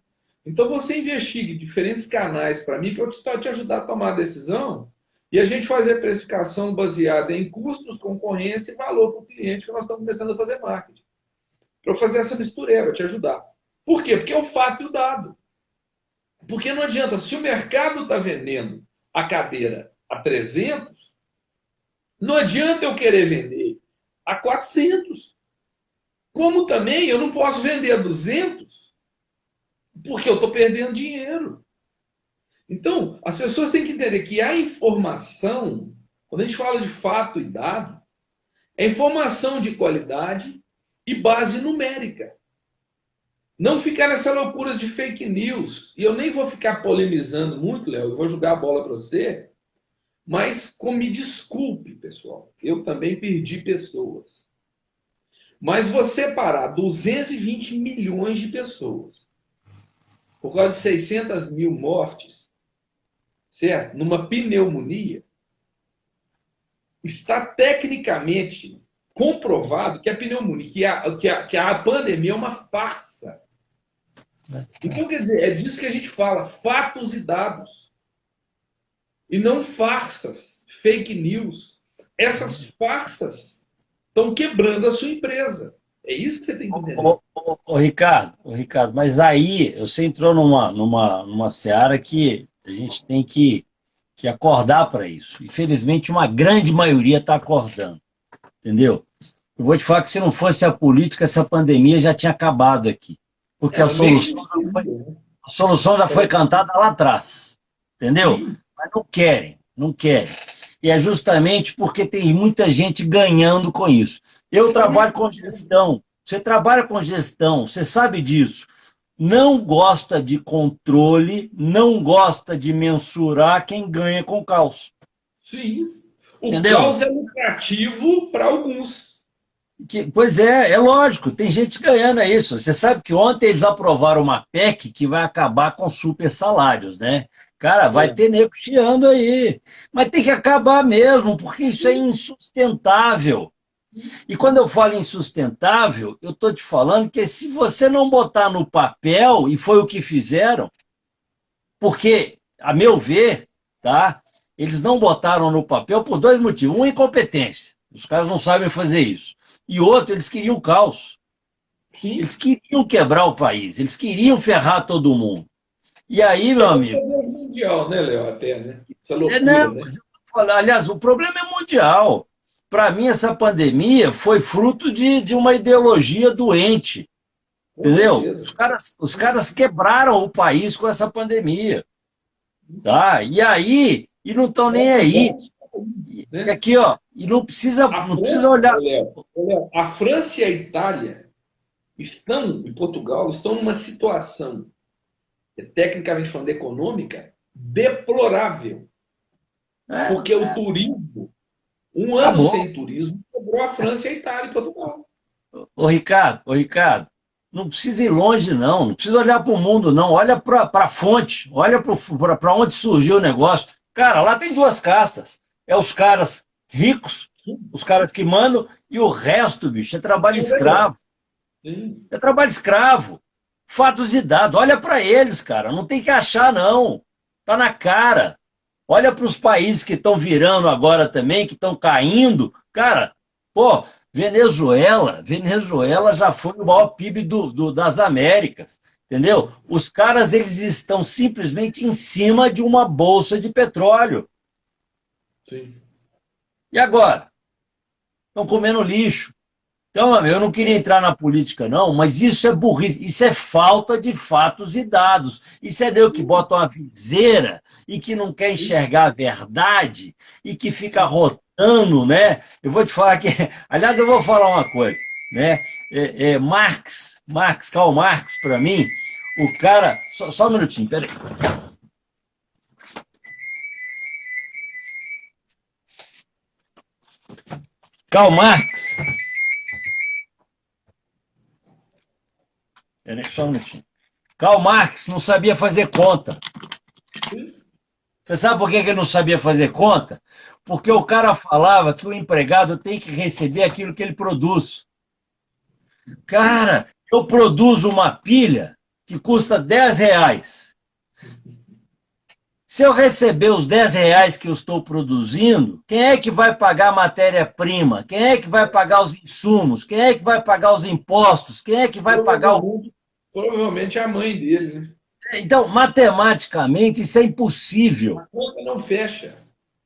[SPEAKER 2] Então você investigue diferentes canais para mim, que eu te ajudar a tomar a decisão e a gente fazer a precificação baseada em custos, concorrência e valor para o cliente, que nós estamos começando a fazer marketing. Para eu fazer essa mistureira, te ajudar. Por quê? Porque é o fato e o dado. Porque não adianta, se o mercado está vendendo a cadeira a 300, não adianta eu querer vender a 400. Como também eu não posso vender a 200, porque eu estou perdendo dinheiro. Então, as pessoas têm que entender que a informação, quando a gente fala de fato e dado, é informação de qualidade e base numérica. Não ficar nessa loucura de fake news. E eu nem vou ficar polemizando muito, Léo, eu vou jogar a bola para você, mas me desculpe, pessoal, eu também perdi pessoas. Mas você parar 220 milhões de pessoas por causa de 600 mil mortes, certo? Numa pneumonia, está tecnicamente comprovado que a pneumonia, que a pandemia é uma farsa. Então, quer dizer, é disso que a gente fala, fatos e dados. E não farsas, fake news. Essas farsas estão quebrando a sua empresa. É isso que você tem que entender.
[SPEAKER 1] Ricardo, mas aí você entrou numa seara que a gente tem que acordar para isso. Infelizmente, uma grande maioria está acordando, entendeu? Eu vou te falar que se não fosse a política, essa pandemia já tinha acabado aqui. Porque
[SPEAKER 2] É, mas nem precisa.
[SPEAKER 1] a solução já foi cantada lá atrás, entendeu? Mas não querem, não querem. E é justamente porque tem muita gente ganhando com isso. Eu trabalho com gestão, você trabalha com gestão, você sabe disso. Não gosta de controle, não gosta de mensurar quem ganha com o caos.
[SPEAKER 2] Sim. O
[SPEAKER 1] Entendeu?
[SPEAKER 2] caos é lucrativo para alguns.
[SPEAKER 1] Pois é lógico, tem gente ganhando isso. Você sabe que ontem eles aprovaram uma PEC que vai acabar com super salários, né? Cara, vai
[SPEAKER 2] É.
[SPEAKER 1] ter nego chiando aí. Mas tem que acabar mesmo, porque isso é insustentável. E quando eu falo insustentável, eu estou te falando que se você não botar no papel, e foi o que fizeram, porque, a meu ver, tá? eles não botaram no papel por dois motivos. Um, incompetência. Os caras não sabem fazer isso. E outro, eles queriam caos.
[SPEAKER 2] Sim.
[SPEAKER 1] Eles queriam quebrar o país. Eles queriam ferrar todo mundo. E aí, meu
[SPEAKER 2] É um
[SPEAKER 1] amigo...
[SPEAKER 2] problema mundial, né, Léo? Até, né? Essa
[SPEAKER 1] Não,
[SPEAKER 2] loucura, né?
[SPEAKER 1] mas eu vou falar, aliás, o problema é mundial. Para mim, essa pandemia foi fruto de uma ideologia doente.
[SPEAKER 2] Com
[SPEAKER 1] Entendeu?
[SPEAKER 2] certeza.
[SPEAKER 1] Os caras quebraram o país com essa pandemia. Tá? E aí, e não estão nem aí. E
[SPEAKER 2] Né?
[SPEAKER 1] aqui, ó, e
[SPEAKER 2] A
[SPEAKER 1] não precisa
[SPEAKER 2] França,
[SPEAKER 1] olhar.
[SPEAKER 2] Léo, a França e a Itália estão, e Portugal, estão numa situação, tecnicamente falando, econômica, deplorável. Porque o
[SPEAKER 1] É,
[SPEAKER 2] turismo, um ano
[SPEAKER 1] acabou.
[SPEAKER 2] sem turismo, quebrou a França, a Itália e Portugal.
[SPEAKER 1] Ô Ricardo, não precisa ir longe, não. Não precisa olhar para o mundo, não. Olha para a fonte, olha para onde surgiu o negócio. Cara, lá tem duas castas. É os caras ricos, os caras que mandam, e o resto, bicho, é trabalho escravo.
[SPEAKER 2] Sim.
[SPEAKER 1] É trabalho escravo. Fatos e dados. Olha para eles, cara. Não tem que achar, não. Tá na cara. Olha para os países que estão virando agora também, que estão caindo. Cara, pô, Venezuela já foi o maior PIB das Américas. Entendeu? Os caras, eles estão simplesmente em cima de uma bolsa de petróleo.
[SPEAKER 2] Sim.
[SPEAKER 1] E agora? Estão comendo lixo. Então, eu não queria entrar na política, não, mas isso é burrice, isso é falta de fatos e dados. Isso é Deus que bota uma viseira e que não quer enxergar a verdade e que fica rotando, né? Eu vou te falar que, aliás, eu vou falar uma coisa, né? Karl Marx, para mim, o cara. Só um minutinho, peraí. Karl Marx. Peraí, só um minutinho. Karl Marx não sabia fazer conta. Você sabe por que ele não sabia fazer conta? Porque o cara falava que o empregado tem que receber aquilo que ele produz. Cara, eu produzo uma pilha que custa R$ 10. Se eu receber os R$ 10 que eu estou produzindo, quem é que vai pagar a matéria-prima? Quem é que vai pagar os insumos? Quem é que vai pagar os impostos? Quem é que vai pagar o...
[SPEAKER 2] Provavelmente é a mãe dele, né?
[SPEAKER 1] Então, matematicamente, isso é impossível.
[SPEAKER 2] A conta não fecha.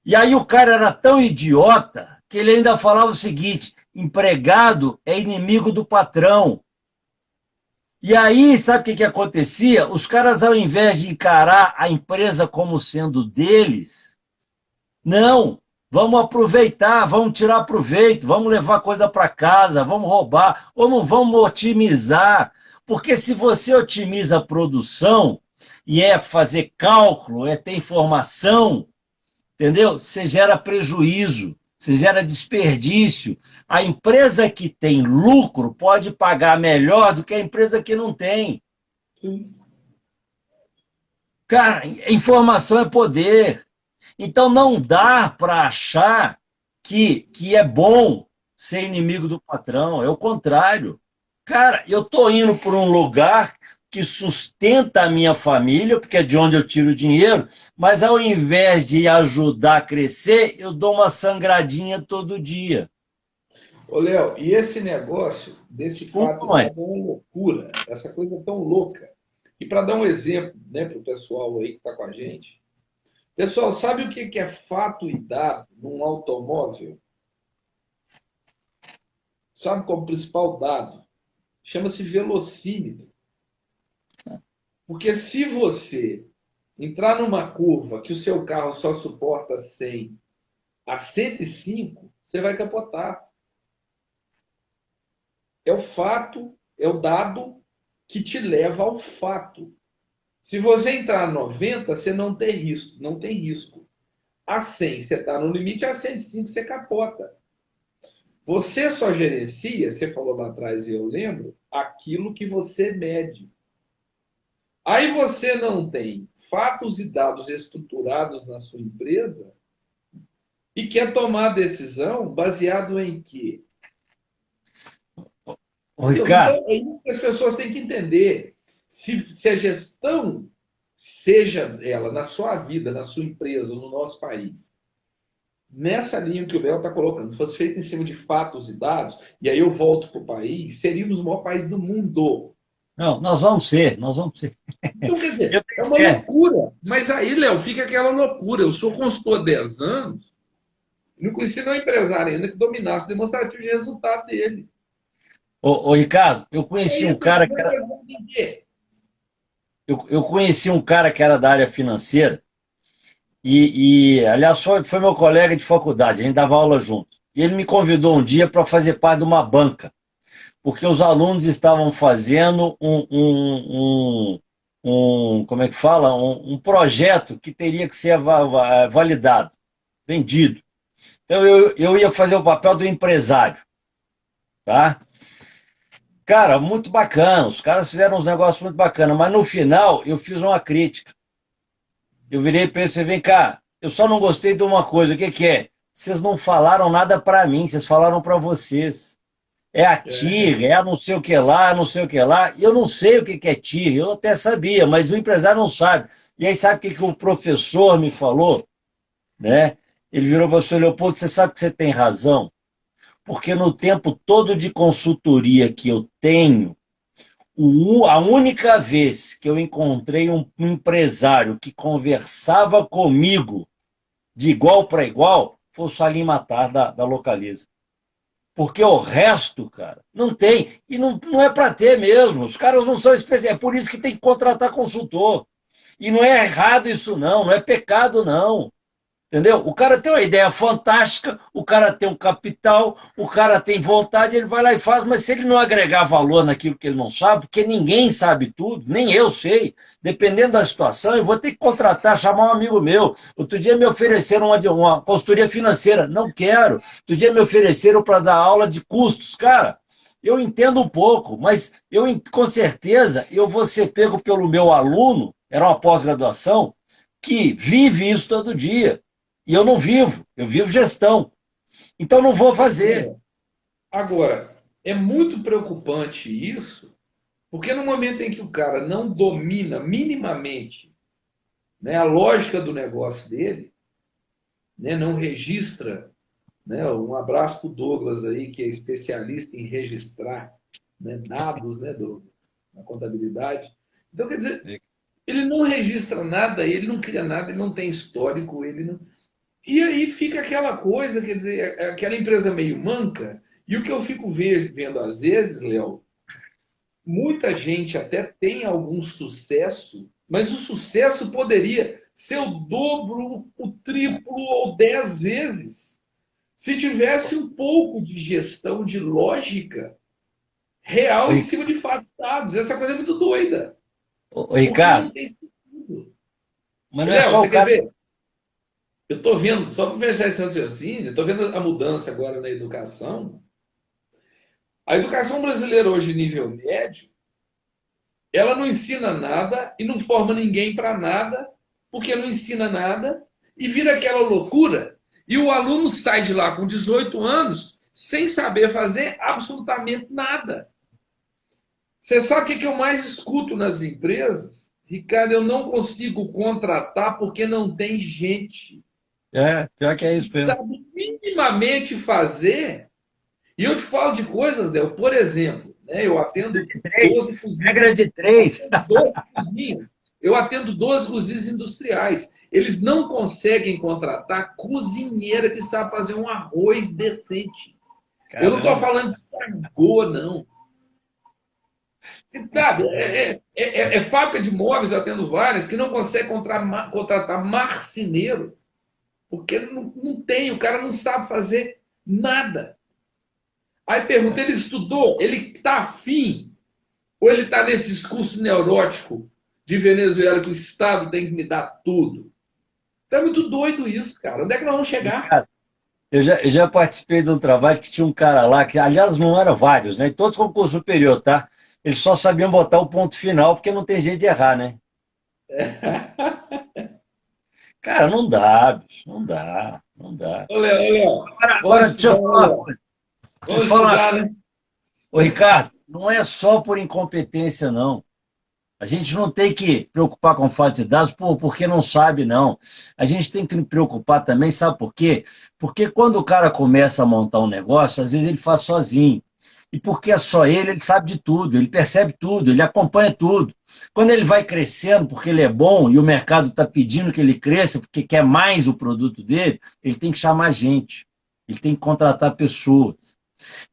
[SPEAKER 1] E aí o cara era tão idiota que ele ainda falava o seguinte: empregado é inimigo do patrão. E aí, sabe o que acontecia? Os caras, ao invés de encarar a empresa como sendo deles, não, vamos aproveitar, vamos tirar proveito, vamos levar coisa para casa, vamos roubar, ou não vamos otimizar. Porque se você otimiza a produção, e é fazer cálculo, é ter informação, entendeu? Você gera prejuízo, você gera desperdício. A empresa que tem lucro pode pagar melhor do que a empresa que não tem.
[SPEAKER 2] Sim.
[SPEAKER 1] Cara, informação é poder. Então não dá para achar que é bom ser inimigo do patrão, é o contrário. Cara, eu estou indo por um lugar que sustenta a minha família, porque é de onde eu tiro o dinheiro, mas ao invés de ajudar a crescer, eu dou uma sangradinha todo dia.
[SPEAKER 2] Ô, Léo, e esse negócio desse
[SPEAKER 1] Desculpa,
[SPEAKER 2] fato
[SPEAKER 1] mas...
[SPEAKER 2] é uma loucura, essa coisa tão louca. E para dar um exemplo, né, para o pessoal aí que está com a gente, pessoal, sabe o que é fato e dado num automóvel? Sabe qual é o principal dado? Chama-se velocímetro. Porque se você entrar numa curva que o seu carro só suporta 100 a 105, você vai capotar. É o fato, é o dado que te leva ao fato. Se você entrar a 90, você não tem risco, não tem risco. A 100 você está no limite, a 105 você capota. Você só gerencia, você falou lá atrás e eu lembro, aquilo que você mede. Aí você não tem fatos e dados estruturados na sua empresa e quer tomar decisão baseado em quê?
[SPEAKER 1] Ô, Ricardo,
[SPEAKER 2] Então, é isso que as pessoas têm que entender. Se a gestão, seja ela na sua vida, na sua empresa, no nosso país, nessa linha que o Léo está colocando, fosse feita em cima de fatos e dados, e aí eu volto para o país, seríamos o maior país do mundo.
[SPEAKER 1] Não, nós vamos ser, nós vamos ser.
[SPEAKER 2] Então, quer
[SPEAKER 1] Eu
[SPEAKER 2] dizer, é
[SPEAKER 1] tenho
[SPEAKER 2] uma
[SPEAKER 1] fé.
[SPEAKER 2] loucura. Mas aí, Léo, fica aquela loucura. Eu sou consultor há 10 anos, não conheci nenhum empresário ainda que dominasse o demonstrativo de resultado dele.
[SPEAKER 1] Ô, Ricardo, eu
[SPEAKER 2] E
[SPEAKER 1] conheci
[SPEAKER 2] aí,
[SPEAKER 1] um
[SPEAKER 2] eu tô
[SPEAKER 1] cara que era,
[SPEAKER 2] empresário de quê?
[SPEAKER 1] eu conheci um cara que era da área financeira aliás, foi meu colega de faculdade, a gente dava aula junto. E ele me convidou um dia para fazer parte de uma banca, porque os alunos estavam fazendo como é que fala? Um projeto que teria que ser validado, vendido. Então eu ia fazer o papel do empresário, tá? Cara, muito bacana, os caras fizeram uns negócios muito bacanas, mas no final eu fiz uma crítica. Eu virei e pensei, vem cá, eu só não gostei de uma coisa, o que que é? Vocês não falaram nada para mim, vocês falaram para vocês. É a
[SPEAKER 2] É,
[SPEAKER 1] TIR, é a não sei o que lá, não sei o que lá. E eu não sei o que que é TIR, eu até sabia, mas o empresário não sabe. E aí sabe o que que o professor me falou? Né? Ele virou para o senhor Leopoldo, você sabe que você tem razão? Porque no tempo todo de consultoria que eu tenho, a única vez que eu encontrei um empresário que conversava comigo de igual para igual foi o Salim Matar da Localiza. Porque o resto, cara, não tem. E não é para ter mesmo. Os caras não são especiais. É por isso que tem que contratar consultor. E não é errado isso, não. Não é pecado, não. Entendeu? O cara tem uma ideia fantástica, o cara tem um capital, o cara tem vontade, ele vai lá e faz, mas se ele não agregar valor naquilo que ele não sabe, porque ninguém sabe tudo, nem eu sei, dependendo da situação, eu vou ter que contratar, chamar um amigo meu. Outro dia me ofereceram uma consultoria financeira, não quero. Outro dia me ofereceram para dar aula de custos, cara. Eu entendo um pouco, mas com certeza eu vou ser pego pelo meu aluno, era uma pós-graduação, que vive isso todo dia. E eu não vivo, eu vivo gestão. Então não vou fazer.
[SPEAKER 2] agora, é muito preocupante isso, porque no momento em que o cara não domina minimamente, né, a lógica do negócio dele, né, não registra, né, um abraço para o Douglas aí, que é especialista em registrar, né, dados, né, na contabilidade. Então, quer dizer, ele não registra nada, ele não cria nada, ele não tem histórico, ele não. E aí fica aquela coisa, quer dizer, aquela empresa meio manca. E o que eu fico vendo às vezes, Léo, muita gente até tem algum sucesso, mas o sucesso poderia ser o dobro, o triplo ou 10 vezes se tivesse um pouco de gestão de lógica real em cima de fatos dados. Essa coisa é muito doida, porque não
[SPEAKER 1] Ricardo,
[SPEAKER 2] tem sentido.
[SPEAKER 1] mas não é
[SPEAKER 2] Léo,
[SPEAKER 1] só
[SPEAKER 2] você
[SPEAKER 1] o
[SPEAKER 2] quer
[SPEAKER 1] cara.
[SPEAKER 2] ver? Eu estou vendo, só para fechar esse raciocínio, estou vendo a mudança agora na educação. A educação brasileira hoje, nível médio, ela não ensina nada e não forma ninguém para nada, porque não ensina nada, e vira aquela loucura. E o aluno sai de lá com 18 anos sem saber fazer absolutamente nada. Você sabe o que eu mais escuto nas empresas? Ricardo, eu não consigo contratar porque não tem gente
[SPEAKER 1] Pior que é
[SPEAKER 2] que
[SPEAKER 1] isso mesmo.
[SPEAKER 2] sabe minimamente fazer. E eu te falo de coisas, Del, por exemplo, né, eu atendo
[SPEAKER 1] Três,
[SPEAKER 2] 12 cozinhas,
[SPEAKER 1] regra de três.
[SPEAKER 2] 12 cozinhas, eu atendo 12 cozinhas industriais. Eles não conseguem contratar cozinheira que sabe fazer um arroz decente. Eu não estou
[SPEAKER 1] Caramba.
[SPEAKER 2] falando de sargô, não. Sabe, é fábrica de móveis, eu atendo várias, que não consegue contratar marceneiro, porque não tem, o cara não sabe fazer nada. Aí pergunta, ele estudou? Ele está afim? Ou ele está nesse discurso neurótico de Venezuela que o Estado tem que me dar tudo? Então é muito doido isso, cara. Onde é que nós vamos chegar?
[SPEAKER 1] Ricardo, eu já participei de um trabalho que tinha um cara lá, que aliás não eram vários, né? Todos com curso superior, tá? Eles só sabiam botar o ponto final, porque não tem jeito de errar, né? Cara, não dá, bicho, não dá, não dá.
[SPEAKER 2] Ô, Léo,
[SPEAKER 1] Agora
[SPEAKER 2] vamos
[SPEAKER 1] deixa eu
[SPEAKER 2] estudar, né,
[SPEAKER 1] falar uma
[SPEAKER 2] Léo?
[SPEAKER 1] coisa. Deixa eu
[SPEAKER 2] Vamos
[SPEAKER 1] falar uma
[SPEAKER 2] estudar,
[SPEAKER 1] coisa.
[SPEAKER 2] né?
[SPEAKER 1] Ô, Ricardo, não é só por incompetência, não. A gente não tem que preocupar com falta de dados porque não sabe, não. A gente tem que preocupar também, sabe por quê? Porque quando o cara começa a montar um negócio, às vezes ele faz sozinho. E porque é só ele sabe de tudo, ele percebe tudo, ele acompanha tudo. Quando ele vai crescendo, porque ele é bom e o mercado está pedindo que ele cresça, porque quer mais o produto dele, ele tem que chamar gente, ele tem que contratar pessoas.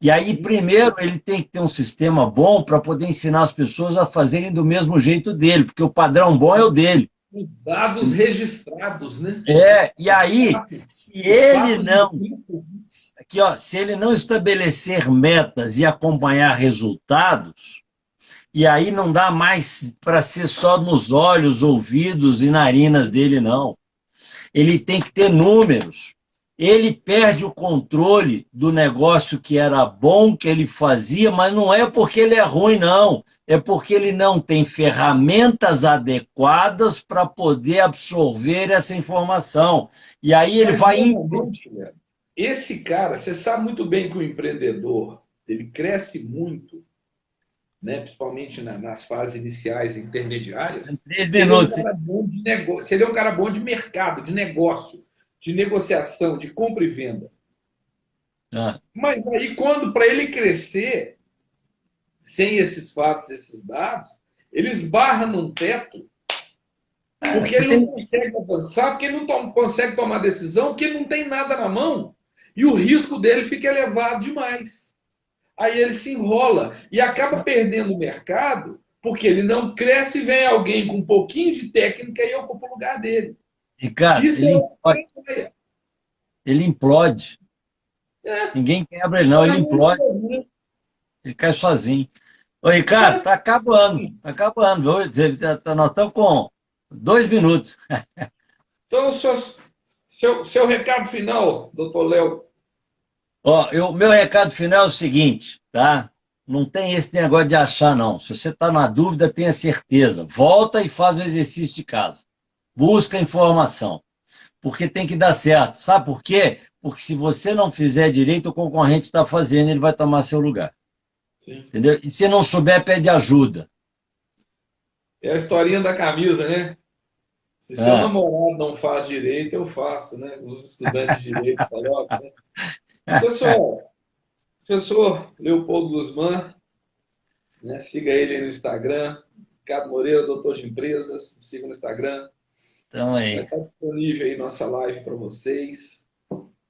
[SPEAKER 1] E aí, primeiro, ele tem que ter um sistema bom para poder ensinar as pessoas a fazerem do mesmo jeito dele, porque o padrão bom é o dele.
[SPEAKER 2] Os dados registrados, né?
[SPEAKER 1] E aí, se ele não, aqui, ó, se ele não estabelecer metas e acompanhar resultados, e aí não dá mais para ser só nos olhos, ouvidos e narinas dele, não. Ele tem que ter números. Ele perde o controle do negócio que era bom, que ele fazia, mas não é porque ele é ruim, não. É porque ele não tem ferramentas adequadas para poder absorver essa informação. E aí ele vai implodir.
[SPEAKER 2] Esse cara, você sabe muito bem que o empreendedor, ele cresce muito, né, principalmente nas fases iniciais e intermediárias,
[SPEAKER 1] 3 minutos.
[SPEAKER 2] Se ele é um cara bom de negócio, se ele é um cara bom de mercado, de negócio, de negociação, de compra e venda.
[SPEAKER 1] Ah.
[SPEAKER 2] Mas aí, quando para ele crescer, sem esses fatos, esses dados, ele esbarra num teto, porque ele não consegue avançar, porque ele não consegue tomar decisão, porque ele não tem nada na mão. E o risco dele fica elevado demais. Aí ele se enrola e acaba perdendo o mercado, porque ele não cresce e vem alguém com um pouquinho de técnica e ocupa o lugar dele.
[SPEAKER 1] Ricardo,
[SPEAKER 2] Isso
[SPEAKER 1] ele implode.
[SPEAKER 2] é
[SPEAKER 1] Ninguém quebra ele, não, ele implode. Ele cai sozinho. Ô, Ricardo, tá acabando. Tá acabando. Nós estamos com 2 minutos.
[SPEAKER 2] Então, seu recado final, doutor Léo.
[SPEAKER 1] Ó, meu recado final é o seguinte, tá? Não tem esse negócio de achar, não. Se você está na dúvida, tenha certeza. Volta e faz o exercício de casa. Busca informação. Porque tem que dar certo. Sabe por quê? Porque se você não fizer direito, o concorrente está fazendo, ele vai tomar seu lugar. Sim. Entendeu? E se não souber, pede ajuda.
[SPEAKER 2] É a historinha da camisa, né? Se seu namorado não faz direito, eu faço, né? Os estudantes de direito colocam, né? Professor Leopoldo Guzmán, né? Siga ele aí no Instagram, Ricardo Moreira, doutor de empresas, siga no Instagram.
[SPEAKER 1] Então aí.
[SPEAKER 2] Vai estar disponível aí nossa live para vocês.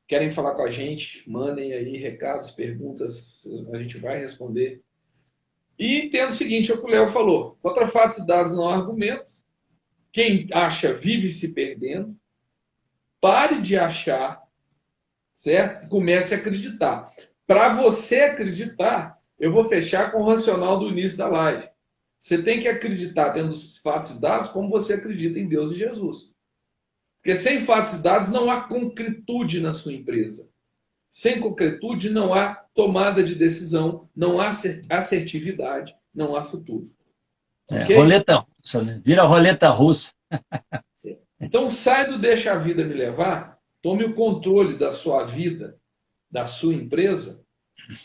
[SPEAKER 2] Querem falar com a gente? Mandem aí recados, perguntas, a gente vai responder. E tendo o seguinte, é o que o Léo falou, contra fatos e dados não há argumentos. Quem acha vive se perdendo. Pare de achar, certo? E comece a acreditar. Para você acreditar, eu vou fechar com o racional do início da live. Você tem que acreditar tendo os fatos e dados como você acredita em Deus e Jesus. Porque sem fatos e dados não há concretude na sua empresa. Sem concretude não há tomada de decisão, não há assertividade, não há futuro.
[SPEAKER 1] Okay? Roleta russa, né? Vira roleta russa.
[SPEAKER 2] Então sai do deixa a vida me levar, tome o controle da sua vida, da sua empresa,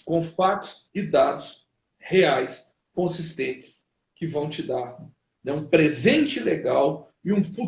[SPEAKER 2] com fatos e dados reais, consistentes, que vão te dar, né, um presente legal e um futuro